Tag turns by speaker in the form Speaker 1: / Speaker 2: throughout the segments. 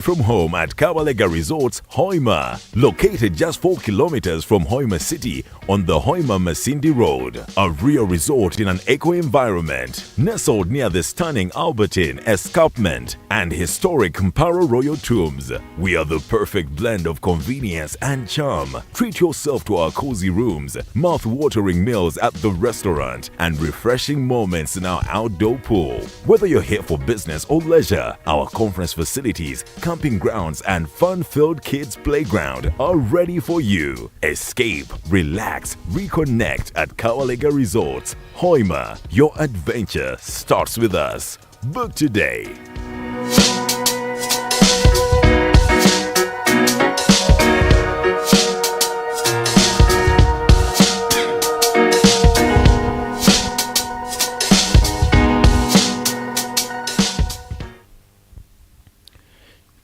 Speaker 1: From home at Kabalega Resorts, Hoima, located just 4 kilometers from Hoima City on the Hoima-Masindi Road. A real resort in an eco-environment, nestled near the stunning Albertine Escarpment and historic Mparo Royal Tombs. We are the perfect blend of convenience and charm. Treat yourself to our cozy rooms, mouth-watering meals at the restaurant, and refreshing moments in our outdoor pool. Whether you're here for business or leisure, our conference facilities, camping grounds and fun-filled kids playground are ready for you. Escape, relax, reconnect at Kawalega Resorts. Hoima, your adventure starts with us. Book today.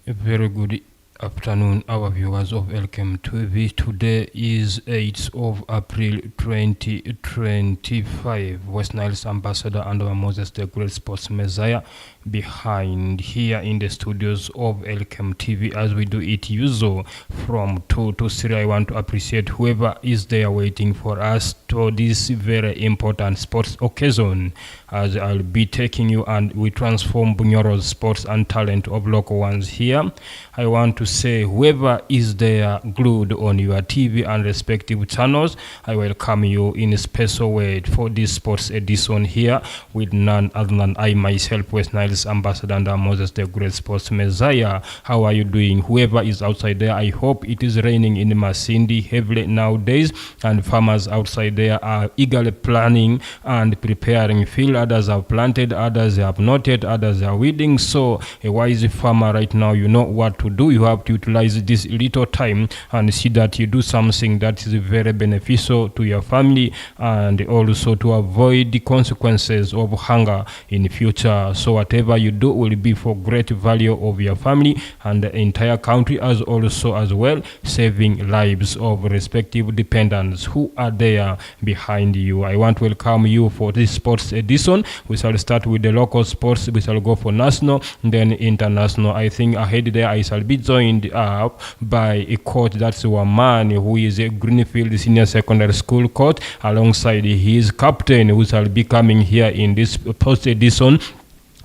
Speaker 2: A very good afternoon, our viewers of Elkem TV. Today is 8th of April 2025. West Nile's Ambassador Andama Moses, the great sports messiah, behind here in the studios of Elkem TV, as we do it usual from 2 to 3. I want to appreciate whoever is there waiting for us to this very important sports occasion, as I'll be taking you and we transform Bunyoro's sports and talent of local ones here. I want to say whoever is there glued on your TV and respective channels, I welcome you in a special way for this sports edition here with none other than I myself, West Nile's Ambassador Andama Moses, the great sports messiah. How are you doing? Whoever is outside there, I hope it is raining in Masindi heavily nowadays, and farmers outside there are eagerly planning and preparing field. Others have planted, others have not yet, others are weeding. So a wise farmer right now, you know what to do. You have to utilize this little time and see that you do something that is very beneficial to your family and also to avoid the consequences of hunger in the future. So whatever you do will be for great value of your family and the entire country, as also as well saving lives of respective dependents who are there behind you. I want to welcome you for this sports edition. We shall start with the local sports. We shall go for national, then international. I think ahead there I shall be joined up by a coach, that's one man who is a Greenfield Senior Secondary School coach, alongside his captain, who shall be coming here in this post edition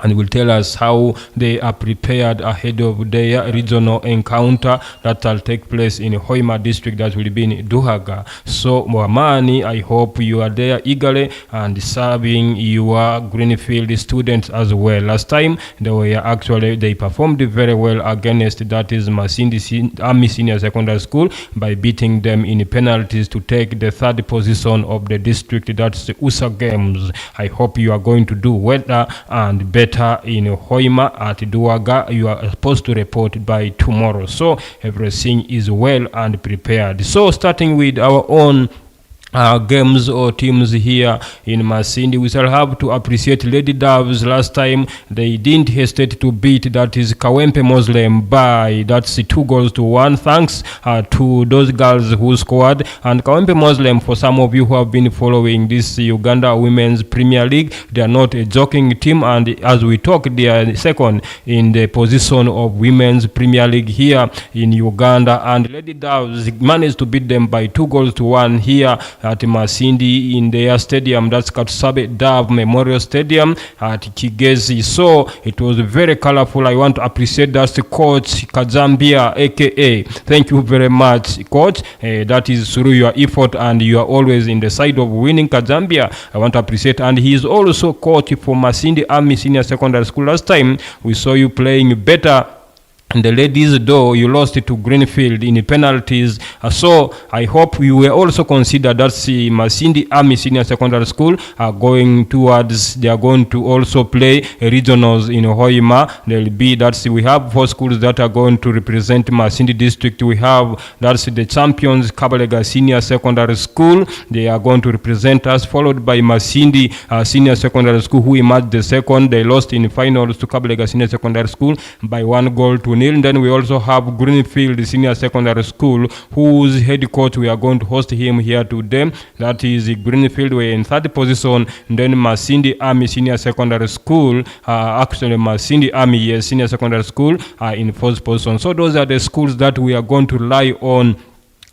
Speaker 2: and will tell us how they are prepared ahead of their regional encounter that will take place in Hoima district, that will be in Duhaga. So Mwamani, I hope you are there eagerly and serving your Greenfield students as well. Last time they performed very well against, that is Masindi Army Senior Secondary School, by beating them in penalties to take the 3rd position of the district. That's the USA Games. I hope you are going to do better and better in Hoima at Duaga. You are supposed to report by tomorrow, so everything is well and prepared. So starting with our own games or teams here in Masindi, we shall have to appreciate Lady Doves. Last time they didn't hesitate to beat, that is Kawempe Muslim, by that's 2-1. Thanks to those girls who scored. And Kawempe Muslim, for some of you who have been following this Uganda Women's Premier League, they are not a joking team, and as we talk, they are second in the position of Women's Premier League here in Uganda. And Lady Doves managed to beat them by 2-1 here at Masindi in their stadium, that's Katsabe Dove Memorial Stadium at Kigezi. So it was very colorful. I want to appreciate that coach Kazambia, aka thank you very much, coach. That is through your effort, and you are always in the side of winning, Kazambia. I want to appreciate, and he is also coach for Masindi Army Senior Secondary School. Last time we saw you playing better and the ladies, though you lost it to Greenfield in penalties. So I hope you will also consider that the Masindi Army Senior Secondary School are going towards, they are going to also play regionals in Hoima. There will be, we have 4 schools that are going to represent Masindi district. We have, the champions, Kabalega Senior Secondary School. They are going to represent us, followed by Masindi Senior Secondary School, who emerged the second. They lost in finals to Kabalega Senior Secondary School by 1 goal to 2-0. Then we also have Greenfield Senior Secondary School, whose head coach we are going to host him here today. That is Greenfield. We're in third position. Then Masindi Army Senior Secondary School, actually Masindi Army Senior Secondary School in fourth position. So those are the schools that we are going to rely on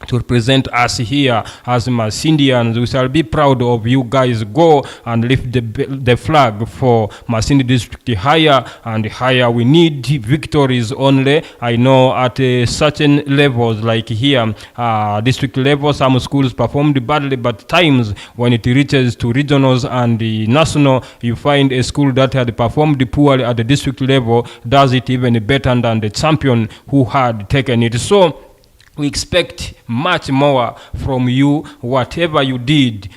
Speaker 2: to represent us here as Masindians. We shall be proud of you guys. Go and lift the flag for Masindi district higher and higher. We need victories only. I know at certain levels, like here, district level, some schools performed badly, but times when it reaches to regionals and the national, you find a school that had performed poorly at the district level does it even better than the champion who had taken it. So we expect much more from you. Whatever you did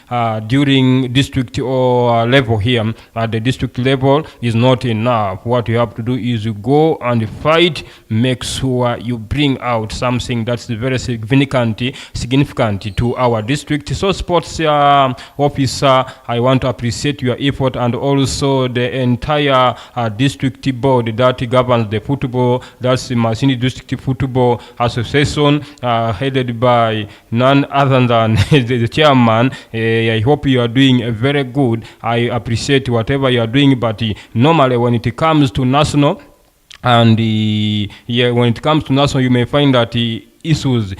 Speaker 2: during district or level here at the district level is not enough. What you have to do is you go and fight, make sure you bring out something that's very significant to our district. So sports officer, I want to appreciate your effort, and also the entire district board that governs the football, that's the Masindi District Football Association, headed by none other than the chairman. I hope you are doing very good. I appreciate whatever you are doing, but normally when it comes to national, and when it comes to national, you may find that issues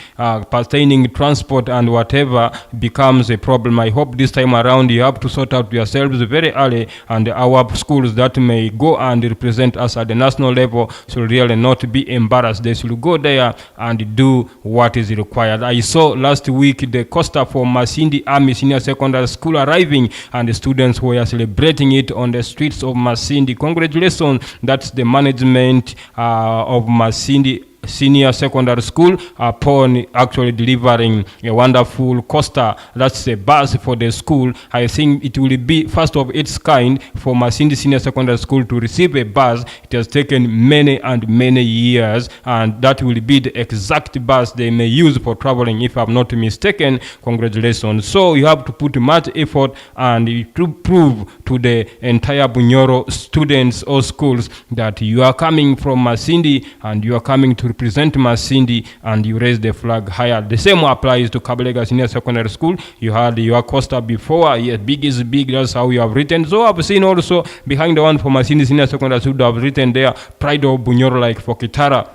Speaker 2: pertaining transport and whatever becomes a problem. I hope this time around you have to sort out yourselves very early, and our schools that may go and represent us at the national level should really not be embarrassed. They should go there and do what is required. I saw last week the coaster for Masindi Army Senior Secondary School arriving, and the students were celebrating it on the streets of Masindi. Congratulations, that's the management of Masindi Senior Secondary School upon actually delivering a wonderful coaster. That's a bus for the school. I think it will be first of its kind for Masindi Senior Secondary School to receive a bus. It has taken many and many years, and that will be the exact bus they may use for traveling, if I'm not mistaken. Congratulations. So you have to put much effort and to prove to the entire Bunyoro students or schools that you are coming from Masindi and you are coming to represent Masindi, and you raise the flag higher. The same applies to Kabalega Senior Secondary School. You had your coaster before. Yes, big is big. That's how you have written. So I've seen also behind the one for Masindi Senior Secondary School, I've written there Pride of Bunyoro, like for Kitara.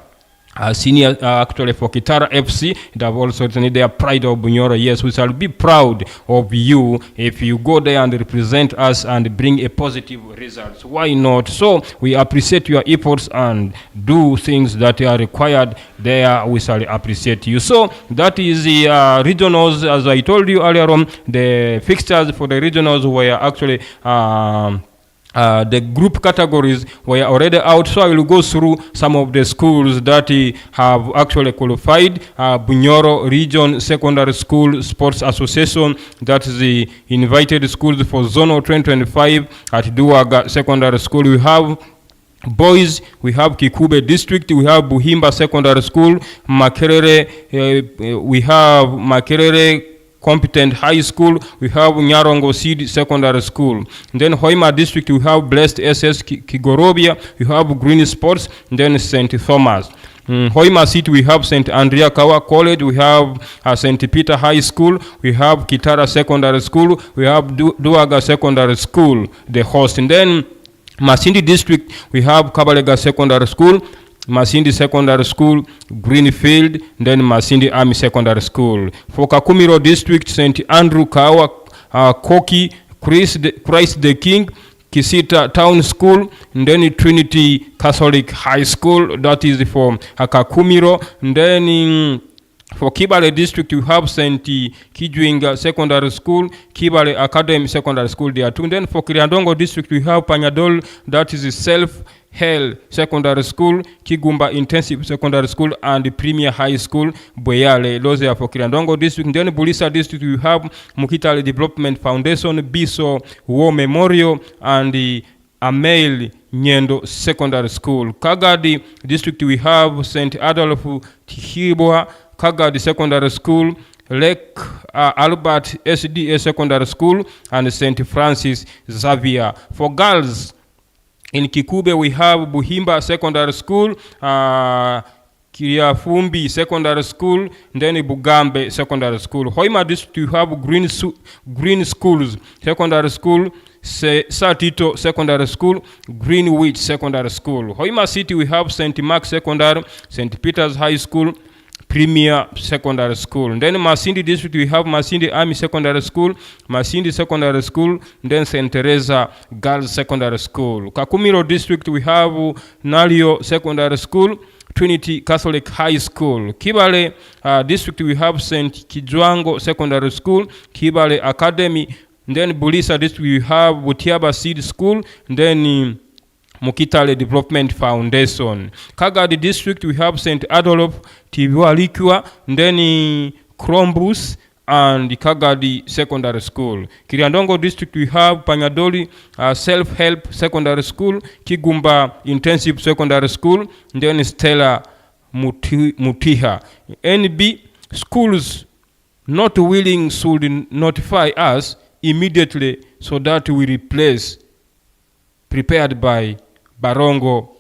Speaker 2: Senior, actually for Kitara FC, they have also written their Pride of Bunyoro. Yes, we shall be proud of you if you go there and represent us and bring a positive result. Why not? So we appreciate your efforts and do things that are required there. We shall appreciate you. So that is the regionals. As I told you earlier on, the fixtures for the regionals were actually the group categories were already out, so I will go through some of the schools that have actually qualified. Bunyoro Region Secondary School Sports Association, that is the invited schools for Zone 2025 at Duaga Secondary School. We have boys, we have Kikube District, we have Buhimba Secondary School, Makerere, we have Makerere Competent High School, we have Nyarongo Seed Secondary School. And then Hoima District, we have Blessed SS Kigorobia, we have Green Sports, and then St. Thomas. Hoima City, we have St. Andrea Kawa College, we have St. Peter High School, we have Kitara Secondary School, we have Duaga Secondary School, the host. And then Masindi District, we have Kabalega Secondary School, Masindi Secondary School, Greenfield, then Masindi Army Secondary School. For Kakumiro District, St. Andrew Kawa, Koki, Christ the King, Kisita Town School, and then Trinity Catholic High School, that is for Kakumiro. And then for Kibale District, you have St. Kijwinga Secondary School, Kibale Academy Secondary School there too. And then for Kiriandongo District, we have Panyadol, that is Self-Hell Secondary School, Kigumba Intensive Secondary School, and Premier High School, Boyale. Those are for Kiriandongo District. And then Bulisa District, we have Mukitali Development Foundation, Biso War Memorial, and the Amail Nyendo Secondary School. Kagadi District, we have St. Adolf Tihibwa Kagadi Secondary School, Lake Albert SDA Secondary School, and St. Francis Xavier. For girls, In Kikube, we have Buhimba Secondary School, Kiriafumbi Secondary School, then Bugambe Secondary School. Hoima District, you have Green Schools Secondary School, Satito Secondary School, Greenwich Secondary School. Hoima City, we have St. Mark Secondary, St. Peter's High School, Premier Secondary School. And then Masindi District, we have Masindi Army Secondary School, Masindi Secondary School, and then St. Teresa Girls Secondary School. Kakumiro District, we have Nalio Secondary School, Trinity Catholic High School. Kibale District, we have St. Kijwango Secondary School, Kibale Academy. And then Bulisa District, we have Butiaba Seed School, and then Mukitale Development Foundation. Kagadi District, we have St. Adolphe Tibualikua, and then Krombus and Kagadi Secondary School. Kiriandongo District, we have Panyadoli Self-Help Secondary School, Kigumba Intensive Secondary School, and then Stella Mutiha. NB schools not willing should notify us immediately so that we replace, prepared by Barongo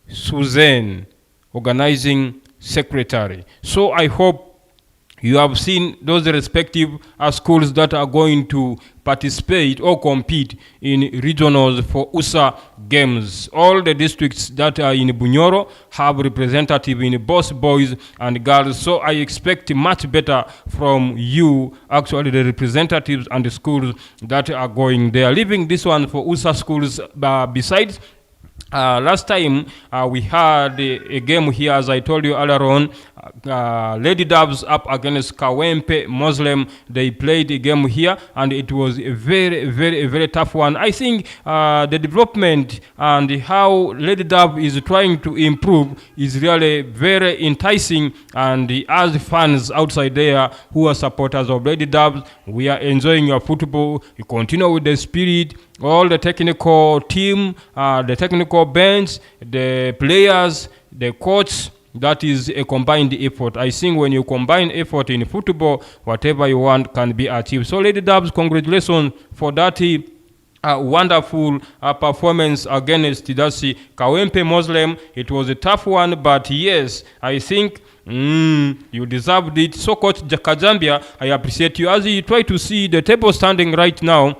Speaker 2: Suzanne, organizing secretary. So I hope you have seen those respective schools that are going to participate or compete in regionals for USA games. All the districts that are in Bunyoro have representative in both boys and girls. So I expect much better from you, actually the representatives and the schools that are going there. Leaving this one for USA schools, besides last time we had a game here, as I told you earlier on. Lady Doves up against Kawempe Muslim. They played a game here, and it was a very tough one. I think the development and how Lady Dove is trying to improve is really very enticing, and as fans outside there who are supporters of Lady Doves, we are enjoying your football. You continue with the spirit, all the technical team, the technical bench, the players, the coach. That is a combined effort. I think when you combine effort in football, whatever you want can be achieved. So Lady Dubs, congratulations for that wonderful performance against Tidasi Kawempe Muslim. It was a tough one, but yes, I think you deserved it. So Coach Jakajambia, I appreciate you. As you try to see the table standing right now,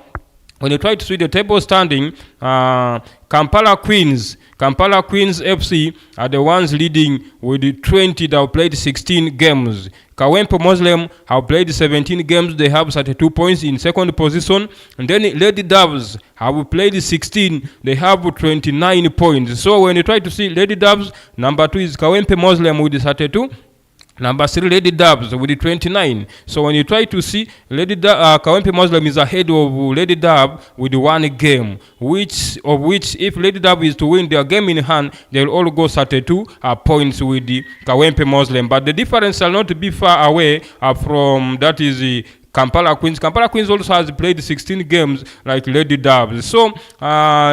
Speaker 2: when you try to see the table standing, Kampala Queens FC are the ones leading with 20 that have played 16 games. Kawempe Muslim have played 17 games. They have 32 points in second position. And then Lady Doves have played 16. They have 29 points. So when you try to see Lady Doves, number 2 is Kawempe Muslim with 32. Number 3, Lady Dubs with 29. So when you try to see, Kawempe Muslim is ahead of Lady Dub with 1 game, which if Lady Dub is to win their game in hand, they'll all go 32 points with the Kawempe Muslim. But the difference shall not be far away from that is the Kampala Queens. Kampala Queens also has played 16 games like Lady Dubs. So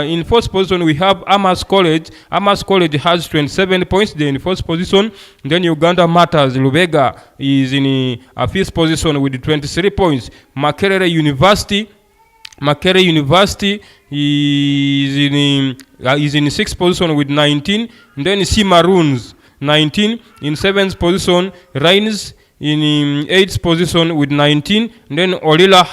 Speaker 2: in first position we have Amas College. Amas College has 27 points. They're in first position. Then Uganda Matters Lubega is in fifth position with 23 points. Makerere University is in sixth position with 19. And then C Maroons 19 in seventh position. Rains in 8th position with 19. And then Olila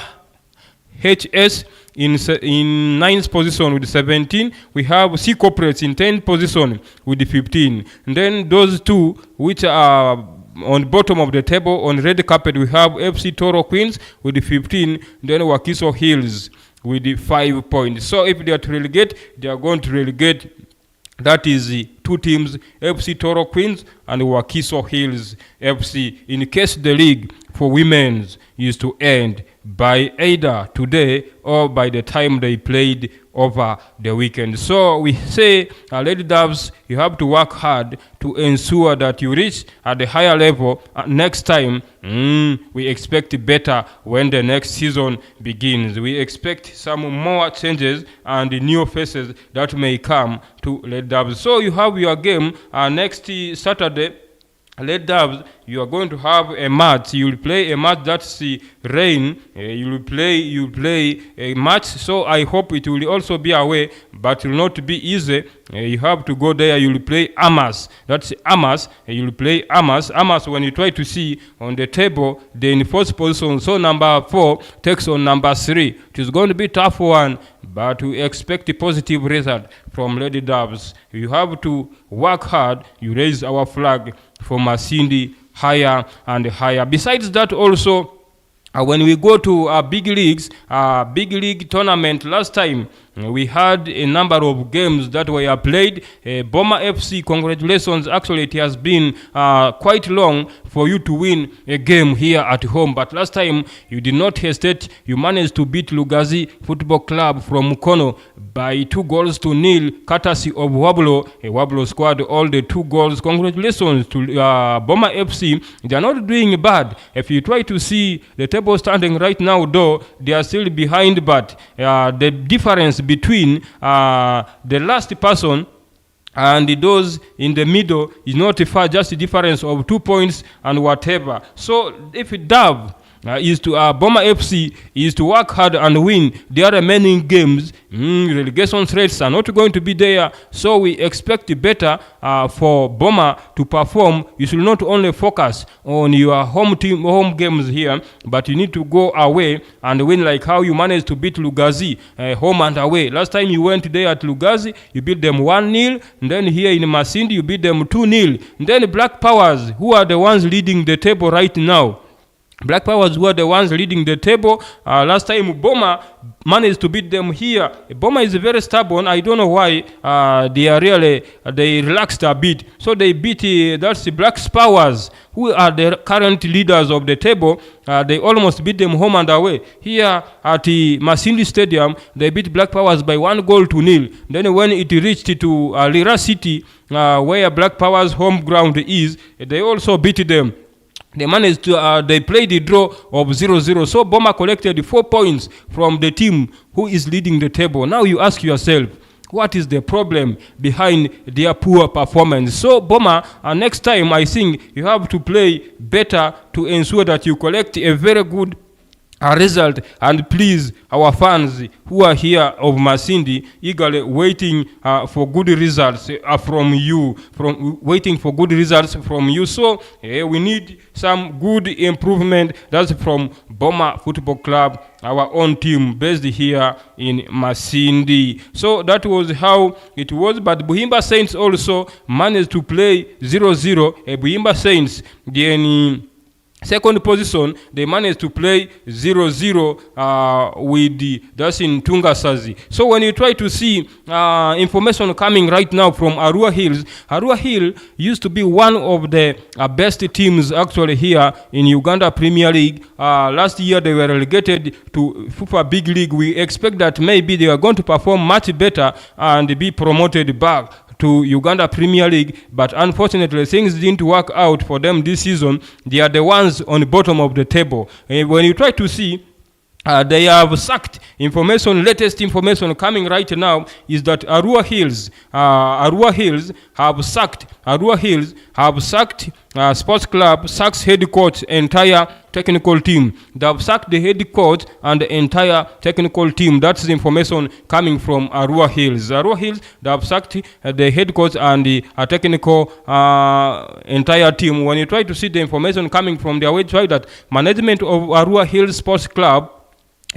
Speaker 2: HS in 9th position with 17. We have C Corporates in 10th position with 15. And then those two which are on bottom of the table on red carpet, we have FC Toro Queens with 15. Then Wakiso Hills with 5 points. So if they are to relegate, they are going to relegate. That is the two teams, FC Toro Queens and Wakiso Hills FC, in case the league for women's is to end by either today or by the time they played over the weekend. So we say, Lady Doves, you have to work hard to ensure that you reach at the higher level next time. We expect better when the next season begins. We expect some more changes and new faces that may come to Lady Doves. So you have your game next Saturday Red Doves, you are going to have a match. You will play a match that's rain. You will play a match. So I hope it will also be away, but it will not be easy. You have to go there. You will play Amas. That's Amas. You will play Amas. Amas, when you try to see on the table, they're in fourth position. So number 4 takes on number 3. It is going to be a tough one, but we expect a positive result from Lady Doves. You have to work hard. You raise our flag for Masindi higher and higher. Besides that also, when we go to big league tournament, last time we had a number of games that were played. Boma FC, congratulations. Actually, it has been quite long for you to win a game here at home. But last time, you did not hesitate. You managed to beat Lugazi Football Club from Mukono by 2-0, courtesy of Wablo. Wablo scored all the 2 goals. Congratulations to Boma FC. They are not doing bad. If you try to see the table standing right now, though, they are still behind, but the difference between the last person and those in the middle is not far, just a difference of 2 points and whatever. So if Dove is to Boma FC is to work hard and win their remaining games, relegation threats are not going to be there. So we expect better for Boma to perform. You should not only focus on your home games here, but you need to go away and win, like how you managed to beat Lugazi home and away. Last time you went there at Lugazi, you beat them 1-0, and then here in Masindi you beat them 2-0. And then Black Powers, who are the ones leading the table right now, Black Powers were the ones leading the table. Last time Boma managed to beat them here. Boma is very stubborn. I don't know why they relaxed a bit. So they beat that's the Black Powers, who are the current leaders of the table. They almost beat them home and away. Here at the Masindi Stadium, they beat Black Powers by 1-0. Then when it reached to Lira City, where Black Powers' home ground is, they also beat them. They managed to, they played the draw of 0-0. So Boma collected 4 points from the team who is leading the table. Now you ask yourself, what is the problem behind their poor performance? So Boma, next time I think you have to play better to ensure that you collect a very good result, and please our fans who are here of Masindi eagerly waiting for good results from you, So we need some good improvement. That's from Boma Football Club, our own team based here in Masindi. So that was how it was. But Buhimba Saints also managed to play 0-0. Buhimba Saints, then second position, they managed to play 0-0 with that's in Tungasazi. So when you try to see information coming right now from Arua Hills, Arua Hill used to be one of the best teams actually here in Uganda Premier League. Last year they were relegated to FUFA Big League. We expect that maybe they are going to perform much better and be promoted back to Uganda Premier League, but unfortunately things didn't work out for them this season. They are the ones on the bottom of the table. When you try to see, they have sacked latest information coming right now is that Arua Hills have sacked Sports Club, sacks head coach, entire technical team. They have sacked the head coach and the entire technical team. That's the information coming from Arua Hills. Arua Hills, they have sacked the head coach and the technical entire team. When you try to see the information coming from their website, that management of Arua Hills Sports Club,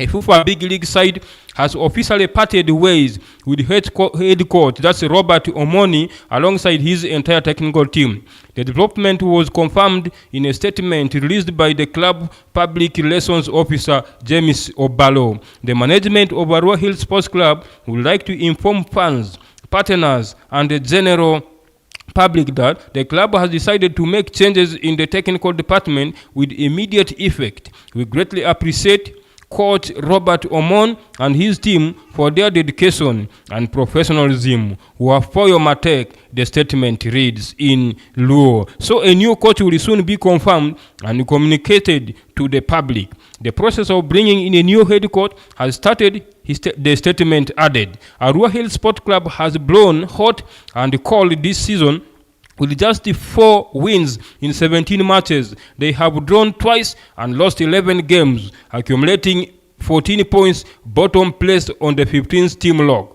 Speaker 2: a FUFA Big League side, has officially parted ways with head coach, that's Robert Omoni, alongside his entire technical team. The development was confirmed in a statement released by the club public relations officer, James Obalo. The management of Arua Hills Sports Club would like to inform fans, partners, and the general public that the club has decided to make changes in the technical department with immediate effect. We greatly appreciate Coach Robert Omon and his team for their dedication and professionalism. Wafoyo Matek, the statement reads in Luo. So a new coach will soon be confirmed and communicated to the public. The process of bringing in a new head coach has started, the statement added. Arua Hill Sport Club has blown hot and cold this season With just 4 wins in 17 matches, they have drawn twice and lost 11 games, accumulating 14 points, bottom placed on the 15th team log.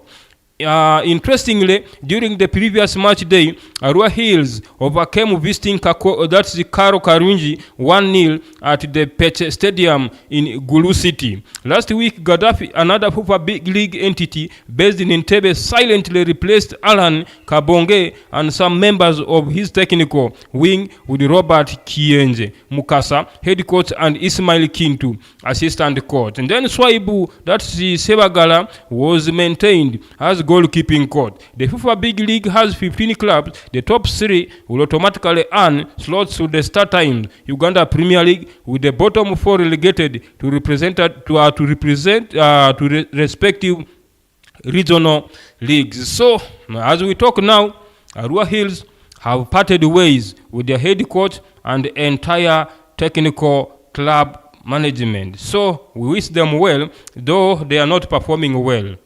Speaker 2: Interestingly, during the previous match day, Arua Hills overcame visiting Karo Karunji 1-0 at the Peche Stadium in Gulu City. Last week, Gaddafi, another Fufa Big League entity based in Entebbe, silently replaced Alan Kabonge and some members of his technical wing with Robert Kienje Mukasa, head coach, and Ismail Kintu, assistant coach. And then Swaibu, that's the Sebagala, was maintained as goalkeeping coach. The FIFA Big League has 15 clubs. The top 3 will automatically earn slots to the start time. Uganda Premier League, with the bottom 4 relegated to respective regional leagues. So, as we talk now, Arua Hills have parted ways with their head coach and the entire technical club management. So, we wish them well, though they are not performing well.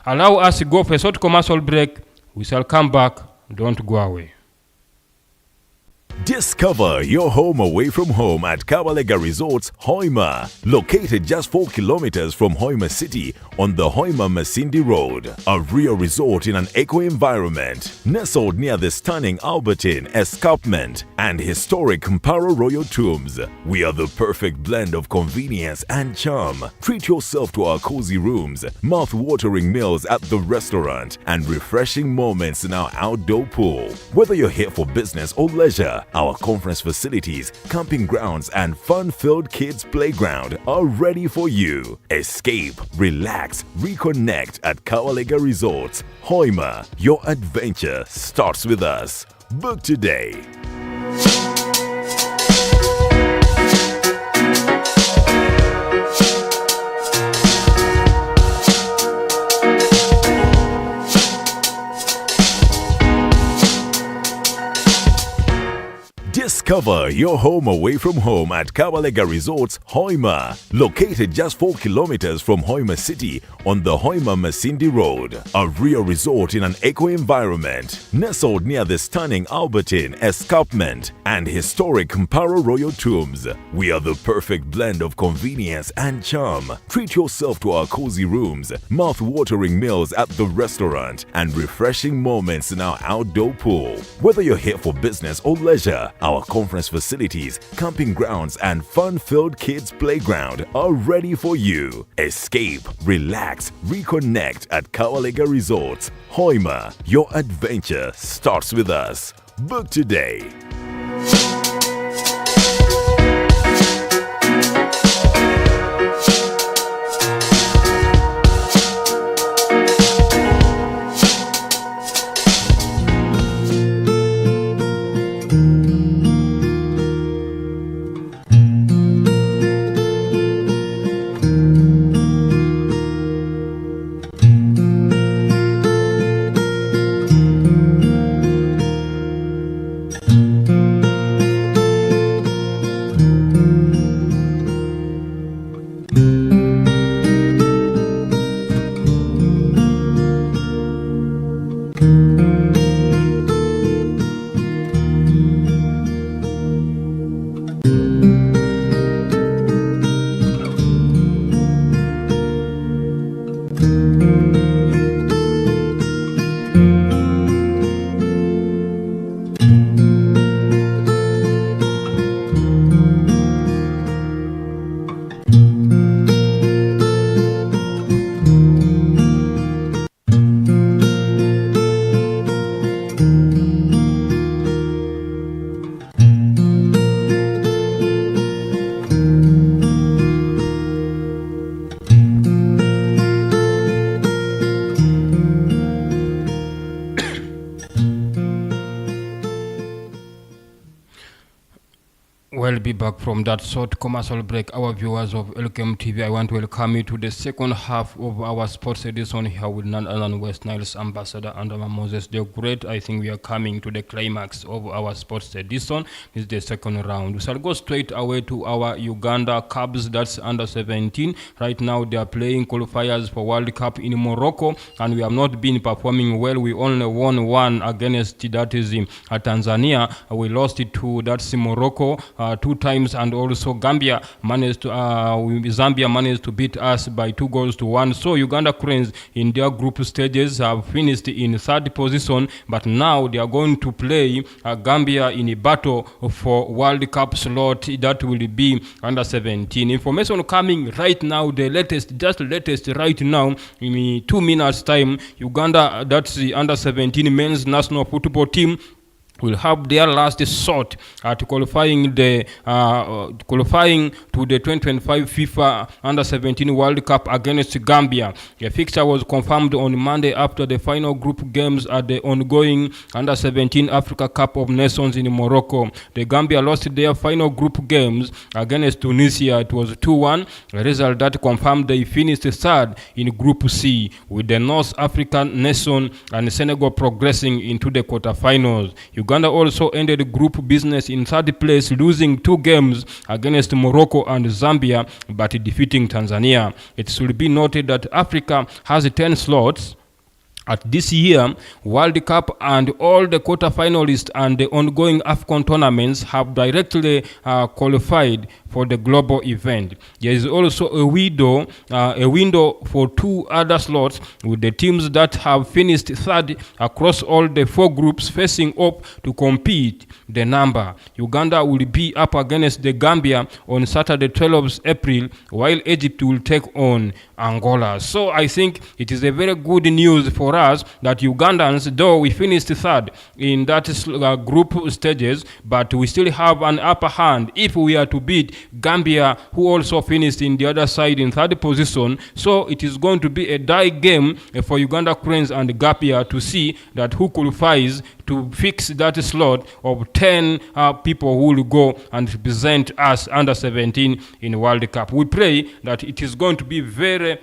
Speaker 2: Allow us to go for a short commercial break. We shall come back. Don't go away.
Speaker 1: Discover your home away from home at Kabalega Resorts, Hoima, located just 4 kilometers from Hoima City on the Hoima-Masindi Road. A real resort in an eco-environment, nestled near the stunning Albertine Escarpment and historic Mparo Royal Tombs. We are the perfect blend of convenience and charm. Treat yourself to our cozy rooms, mouth-watering meals at the restaurant, and refreshing moments in our outdoor pool. Whether you're here for business or leisure, our conference facilities, camping grounds, and fun-filled kids' playground are ready for you. Escape, relax, reconnect at Kawalega Resorts. Hoima, your adventure starts with us. Book today. Discover your home away from home at Kabalega Resorts, Hoima, located just 4 kilometers from Hoima City on the Hoima-Masindi Road. A real resort in an eco-environment, nestled near the stunning Albertine Escarpment and historic Mparo Royal Tombs. We are the perfect blend of convenience and charm. Treat yourself to our cozy rooms, mouth-watering meals at the restaurant, and refreshing moments in our outdoor pool. Whether you're here for business or leisure, our conference facilities, camping grounds, and fun-filled kids' playground are ready for you. Escape, relax, reconnect at Kawalega Resorts. Hoima, your adventure starts with us. Book today.
Speaker 2: We'll be back from that short commercial break. Our viewers of Elkem TV, I want to welcome you to the second half of our sports edition here with none other than West Nile's ambassador, Andama Moses the Great. I think we are coming to the climax of our sports edition. This is the second round. We shall go straight away to our Uganda Cubs, that's under 17. Right now they are playing qualifiers for World Cup in Morocco, and we have not been performing well. We only won one against, that is Tanzania. We lost it to, that's Morocco. 2 times, and also Zambia managed to beat us by 2-1. So Uganda Cranes in their group stages have finished in 3rd position, but now they are going to play Gambia in a battle for World Cup slot that will be under 17. Information coming right now, the latest right now in 2 minutes time. Uganda, that's the under 17 men's national football team, will have their last shot at qualifying to the 2025 FIFA Under-17 World Cup against Gambia. The fixture was confirmed on Monday after the final group games at the ongoing Under-17 Africa Cup of Nations in Morocco. The Gambia lost their final group games against Tunisia. It was 2-1, a result that confirmed they finished 3rd in Group C, with the North African nation and Senegal progressing into the quarterfinals. Uganda also ended group business in 3rd place, losing 2 games against Morocco and Zambia, but defeating Tanzania. It should be noted that Africa has 10 slots at this year World Cup, and all the quarterfinalists and the ongoing AFCON tournaments have directly qualified for the global event. There is also a window for 2 other slots, with the teams that have finished 3rd across all the 4 groups facing up to compete the number. Uganda will be up against the Gambia on Saturday 12th April, while Egypt will take on Angola. So I think it is a very good news for us that Ugandans, though we finished 3rd in that group stages, but we still have an upper hand if we are to beat Gambia, who also finished in the other side in 3rd position. So it is going to be a die game for Uganda Cranes and Gambia to see that who qualifies to fix that slot of 10 people who will go and represent us under 17 in World Cup. We pray that it is going to be very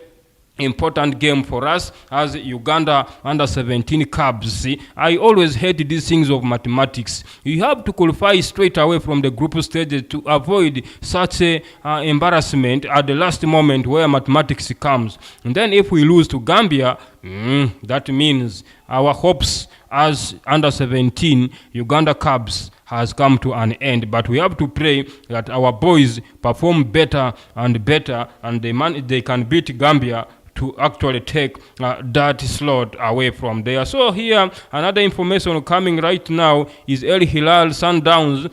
Speaker 2: important game for us as Uganda under 17 Cubs. See, I always hate these things of mathematics. You have to qualify straight away from the group stage to avoid such a embarrassment at the last moment where mathematics comes. And then if we lose to Gambia, that means our hopes as under 17 Uganda Cubs has come to an end. But we have to pray that our boys perform better and better, and they can beat Gambia to actually take that slot away from there. So here, another information coming right now is El Hilal Sundowns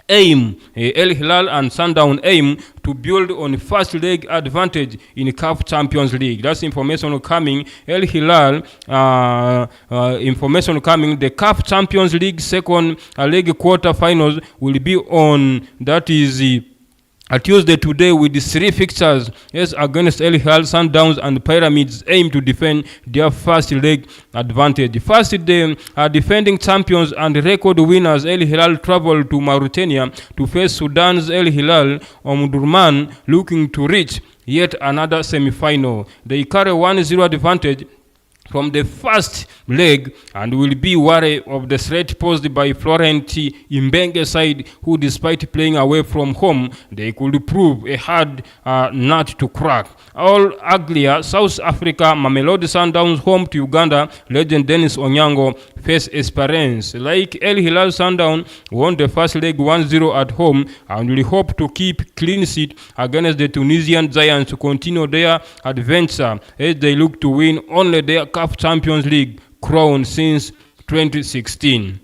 Speaker 2: El Hilal and Sundown aim to build on first leg advantage in CAF Champions League. That's information coming. El Hilal, information coming. The CAF Champions League second leg quarter-finals will be on, that is Tuesday today, with the 3 fixtures against El Hilal, Sundowns and Pyramids aim to defend their first leg advantage. First, the defending champions and record winners El Hilal travel to Mauritania to face Sudan's El Hilal Omdurman, looking to reach yet another semi-final. They carry 1-0 advantage from the first leg and will be wary of the threat posed by Florent Imbenge's side, who, despite playing away from home, they could prove a hard nut to crack. All uglier, South Africa, Mamelodi Sundowns home to Uganda legend Dennis Onyango face Esperance. Like El Hilal, Sundown won the first leg 1-0 at home and will hope to keep clean sheet against the Tunisian Giants to continue their adventure as they look to win only their CAF Champions League crown since 2016.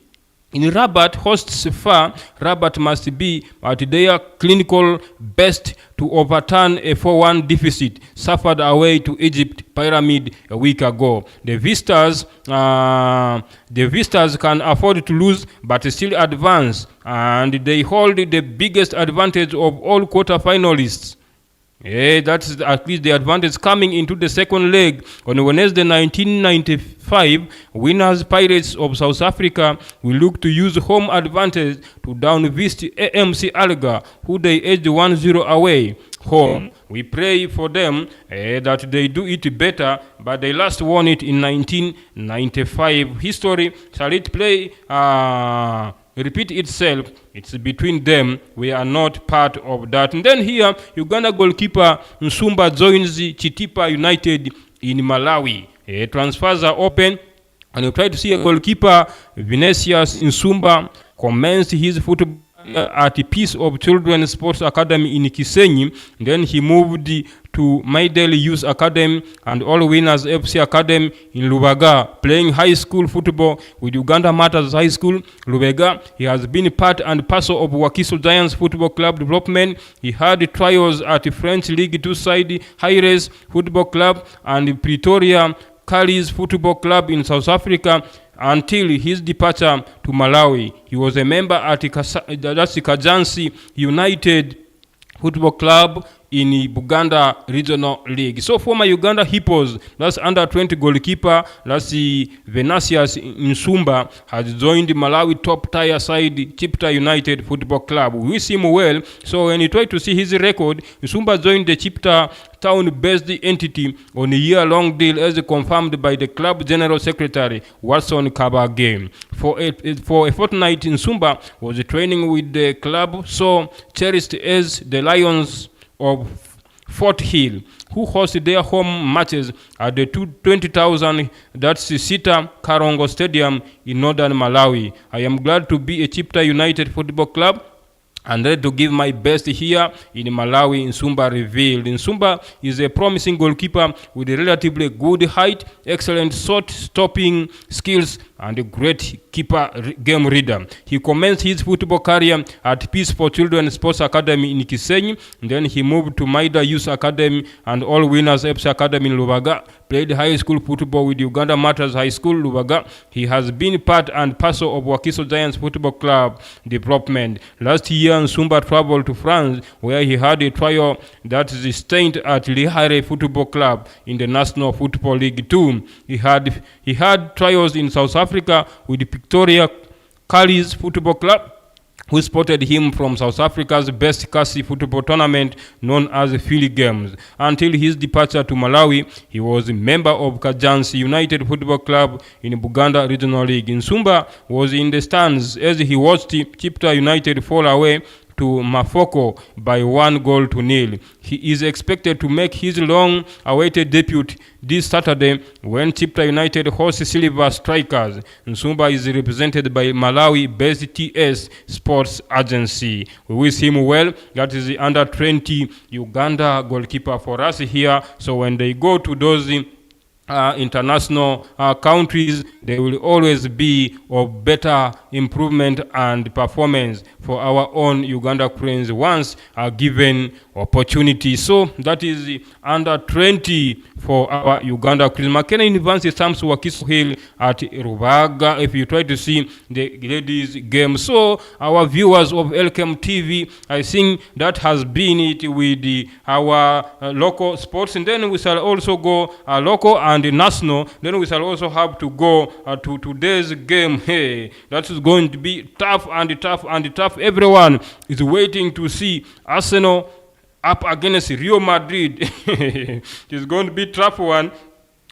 Speaker 2: In Rabat, hosts far, Rabat must be at their clinical best to overturn a 4-1 deficit suffered away to Egypt Pyramid a week ago. The Visitors can afford to lose but still advance, and they hold the biggest advantage of all quarter-finalists. That's at least the advantage coming into the second leg. On Wednesday, 1995, winners Pirates of South Africa will look to use home advantage to down-visit AMC Alga, who they edged 1-0 away home. We pray for them that they do it better, but they last won it in 1995. History, shall it play repeat itself? It's between them. We are not part of that. And then here, Uganda goalkeeper Nsumba joins Chitipa United in Malawi. Transfers are open, and you try to see a goalkeeper, Vinicius Nsumba, commenced his football at a Peace of Children Sports Academy in Kisenyi. Then he moved to Maidel Youth Academy and All Winners FC Academy in Lubaga, playing high school football with Uganda Matters High School, Lubega. He has been part and parcel of Wakiso Giants Football Club development. He had trials at French League 2 side Hires Football Club and Pretoria Calais Football Club in South Africa until his departure to Malawi. He was a member at Kajansi United Football Club in Buganda Regional League. So former Uganda Hippos, that's under 20 goalkeeper, that's Venasius Nsumba, has joined Malawi top tier side Chipta United Football Club. We wish him well. So when you try to see his record, Nsumba joined the Chipta town-based entity on a year-long deal as confirmed by the club general secretary Watson Kabage. For a fortnight, Nsumba was training with the club, so cherished as the Lions of Fort Hill, who host their home matches at the 20,000 Sita Karongo Stadium in northern Malawi. I am glad to be a Chipta United Football Club and ready to give my best here in Malawi, Nsumba revealed. Nsumba is a promising goalkeeper with a relatively good height, excellent shot-stopping skills, and a great game reader. He commenced his football career at Peace for Children Sports Academy in Kisenyi. Then he moved to Maida Youth Academy and All Winners FC Academy in Lubaga. Played high school football with Uganda Matters High School, Lubaga. He has been part and parcel of Wakiso Giants Football Club development. Last year, Nsumba traveled to France, where he had a trial that is stint at Lihare Football Club in the National Football League 2. He had trials in South Africa with Victoria Calais Football Club, who spotted him from South Africa's best Kasi football tournament known as Philly Games. Until his departure to Malawi, he was a member of Kajansi United Football Club in Buganda Regional League. Nsumba was in the stands as he watched Chipta United fall away to Mafoko by 1-0. He is expected to make his long-awaited debut this Saturday when Chipta United hosts Silver Strikers. Nsumba is represented by Malawi-based TS Sports Agency. We wish him well. That is the under-20 Uganda goalkeeper for us here. So when they go to those international countries, they will always be of better improvement and performance for our own Uganda Cranes once given opportunity. So that is the under 20 for our Uganda Cranes. Makena University Sam's Wakiso Hill at Rubaga, if you try to see the ladies game. So our viewers of Elkem TV, I think that has been it with our local sports, and then we shall also go local and national. Then we shall also have to go to today's game. Hey, that is going to be tough and tough and tough. Everyone is waiting to see Arsenal up against Real Madrid. It's going to be a tough one.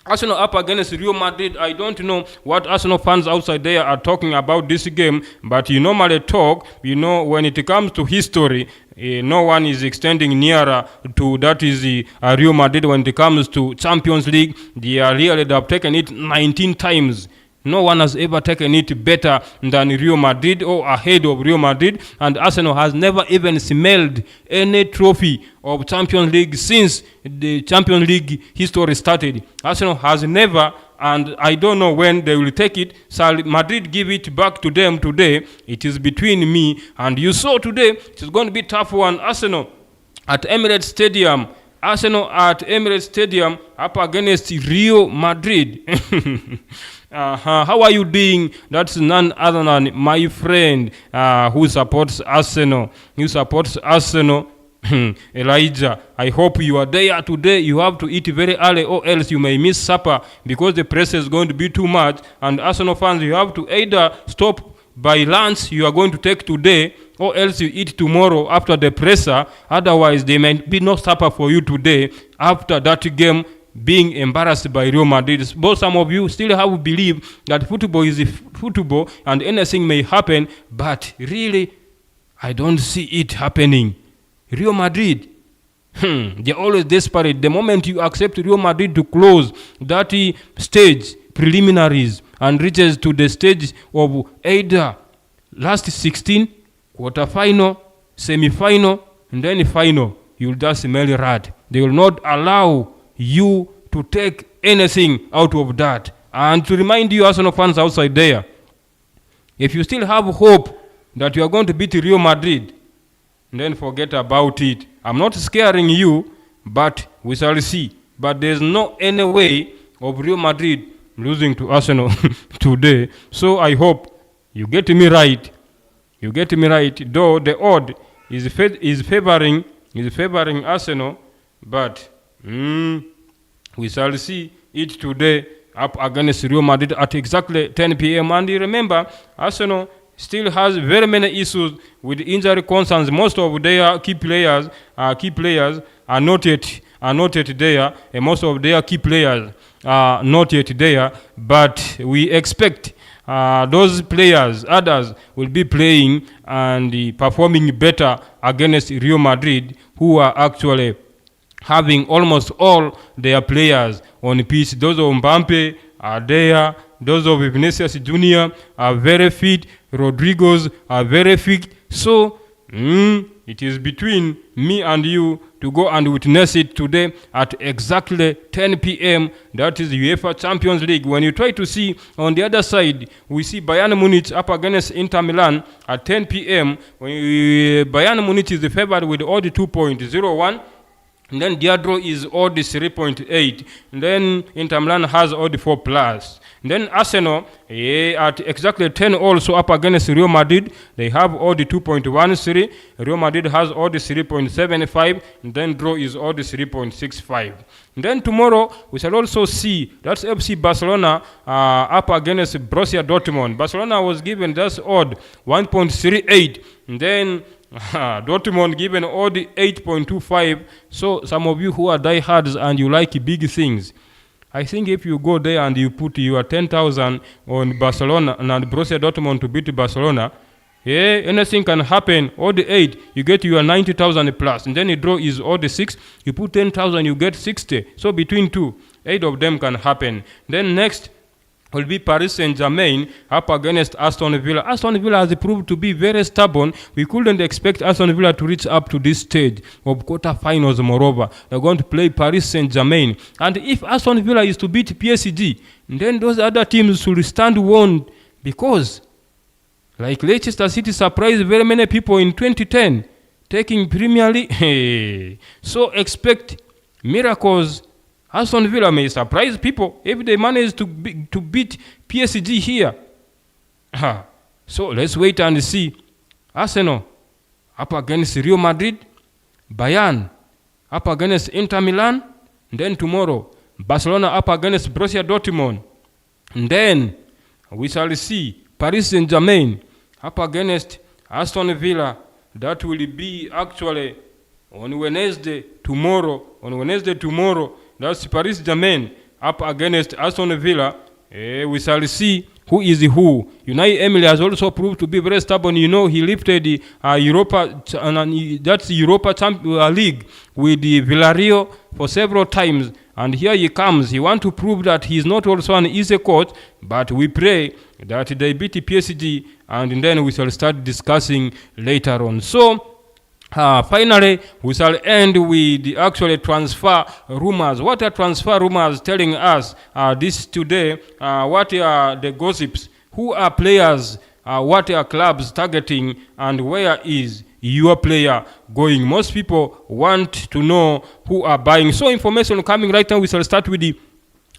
Speaker 2: Arsenal up against Real Madrid. I don't know what Arsenal fans outside there are talking about this game, but you normally talk, when it comes to history, no one is extending nearer to that is Real Madrid. When it comes to Champions League, they have taken it 19 times. No one has ever taken it better than Real Madrid or ahead of Real Madrid, and Arsenal has never even smelled any trophy of Champions League since the Champions League history started. Arsenal has never, and I don't know when they will take it. Shall Madrid give it back to them today? It is between me and you. So today, it is going to be a tough one. Arsenal at Emirates Stadium. Arsenal at Emirates Stadium up against Real Madrid. How are you doing? That's none other than my friend who supports Arsenal. He supports Arsenal. Elijah, I hope you are there today. You have to eat very early or else you may miss supper because the press is going to be too much. And Arsenal fans, you have to either stop by lunch you are going to take today or else you eat tomorrow after the presser. Otherwise, there may be no supper for you today after that game being embarrassed by Real Madrid. But some of you still have believe that football is football and anything may happen, but really, I don't see it happening. Real Madrid, they're always desperate. The moment you accept Real Madrid to close that stage, preliminaries, and reaches to the stage of either last 16, quarter-final, semi-final, and then final, you'll just smell rat. They will not allow you to take anything out of that. And to remind you, Arsenal fans outside there, if you still have hope that you are going to beat Real Madrid, then forget about it. I'm not scaring you, but we shall see. But there's no any way of Real Madrid losing to Arsenal today. So I hope you get me right. You get me right. Though the odd is favoring Arsenal, but we shall see it today up against Real Madrid at exactly 10 p.m. And remember, Arsenal still has very many issues with injury concerns. Most of their key players are not yet there, and most of their key players are not yet there. But we expect those players, others, will be playing and performing better against Real Madrid, who are actually having almost all their players on pitch. Those of Mbappe are there. Those of Vinicius Jr. are very fit. Rodriguez are very fit. So, it is between me and you to go and witness it today at exactly 10 p.m. That is UEFA Champions League. When you try to see on the other side, we see Bayern Munich up against Inter Milan at 10 p.m. Bayern Munich is the favorite with odd 2.01. And then Diadro is odd 3.8. And then Inter Milan has odd 4 plus. And then Arsenal at exactly 10 also up against Real Madrid. They have odd 2.13. Real Madrid has odd 3.75. And then draw is odd 3.65. And then tomorrow we shall also see that's FC Barcelona up against Borussia Dortmund. Barcelona was given that's odd 1.38. And then Dortmund given odd 8.25. So some of you who are diehards and you like big things, I think if you go there and you put your 10,000 on Barcelona and Borussia Dortmund to beat Barcelona, anything can happen. Odd 8, you get your 90,000 plus. And then you draw is odd 6, you put 10,000, you get 60. So between 2, 8 of them can happen. Then next will be Paris Saint-Germain up against Aston Villa. Aston Villa has proved to be very stubborn. We couldn't expect Aston Villa to reach up to this stage of quarterfinals. Moreover, they're going to play Paris Saint-Germain. And if Aston Villa is to beat PSG, then those other teams should stand warned, because like Leicester City surprised very many people in 2010, taking Premier League. So expect miracles. Aston Villa may surprise people if they manage to beat PSG here. So let's wait and see. Arsenal up against Real Madrid, Bayern up against Inter Milan, and then tomorrow Barcelona up against Borussia Dortmund. And then we shall see Paris Saint-Germain up against Aston Villa. That will be actually on Wednesday tomorrow. That's Paris Saint-Germain up against Aston Villa. We shall see who is who. Unai Emery has also proved to be very stubborn. You know, he lifted the Europa League with the Villarreal for several times. And here he comes. He wants to prove that he is not also an easy coach. But we pray that they beat PSG. And then we shall start discussing later on. So, finally, we shall end with the actual transfer rumors. What are transfer rumors telling us this today? What are the gossips? Who are players? What are clubs targeting? And where is your player going? Most people want to know who are buying. So information coming right now. We shall start with the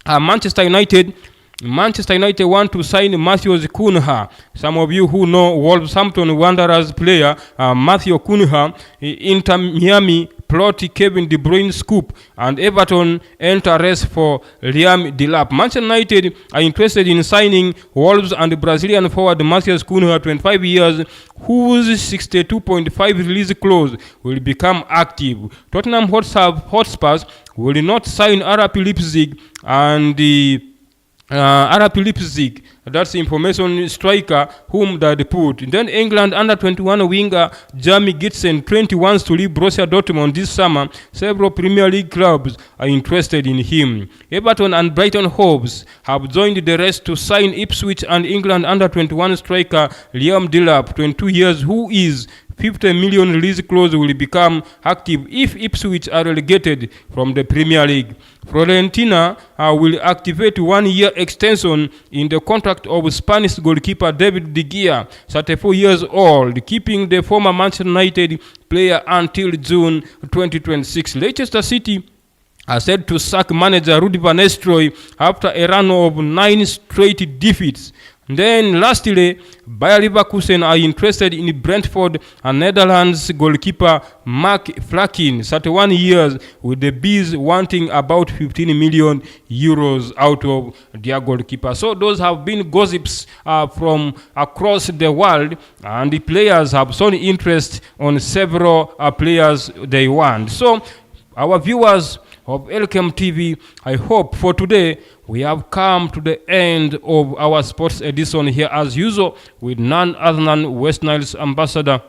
Speaker 2: Manchester United. Manchester United want to sign Matthew Cunha. Some of you who know Wolverhampton Wanderers player Matthew Cunha, Inter Miami plot Kevin De Bruyne scoop, and Everton enter race for Liam Delap. Manchester United are interested in signing Wolves and Brazilian forward Matthew Cunha, 25 years, whose 62.5 release clause will become active. Tottenham Hotspurs will not sign RB Leipzig and the RB Leipzig, that's the information striker whom they put. Then England under 21 winger Jamie Gibson, 20, wants to leave Borussia Dortmund this summer. Several Premier League clubs are interested in him. Everton and Brighton Hove have joined the rest to sign Ipswich and England under 21 striker Liam Delap, 22 years, who is 50 million release clause will become active if Ipswich are relegated from the Premier League. Fiorentina will activate 1-year extension in the contract of Spanish goalkeeper David De Gea, 34 years old, keeping the former Manchester United player until June 2026. Leicester City are said to sack manager Rudi van Nistelrooy after a run of 9 straight defeats. Then lastly, Bayer Leverkusen are interested in Brentford and Netherlands goalkeeper Mark Flakin, 31 years, with the Bees wanting about 15 million euros out of their goalkeeper. So those have been gossips from across the world, and the players have shown interest on several players they want. So our viewers of Elkem TV, I hope for today we have come to the end of our sports edition here as usual with none other than West Nile's ambassador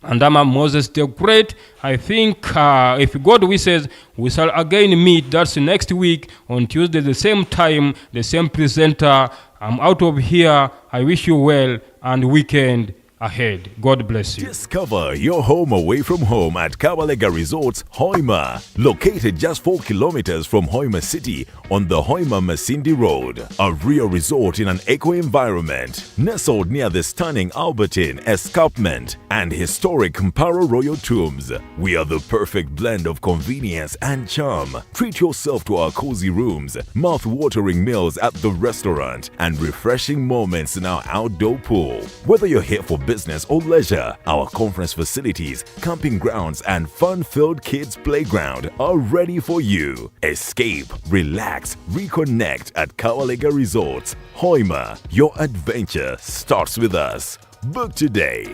Speaker 2: Andama Moses the Great. I think if God wishes, we shall again meet. That's next week on Tuesday, the same time, the same presenter. I'm out of here. I wish you well and weekend ahead. God bless you.
Speaker 1: Discover your home away from home at Kabalega Resorts, Hoima. Located just 4 kilometers from Hoima City on the Hoima-Masindi Road. A real resort in an eco-environment. Nestled near the stunning Albertine Escarpment and historic Mparo Royal Tombs. We are the perfect blend of convenience and charm. Treat yourself to our cozy rooms, mouth-watering meals at the restaurant, and refreshing moments in our outdoor pool. Whether you're here for business or leisure, our conference facilities, camping grounds, and fun-filled kids' playground are ready for you. Escape, relax, reconnect at Kawalega Resorts, Hoima. Your adventure starts with us. Book today.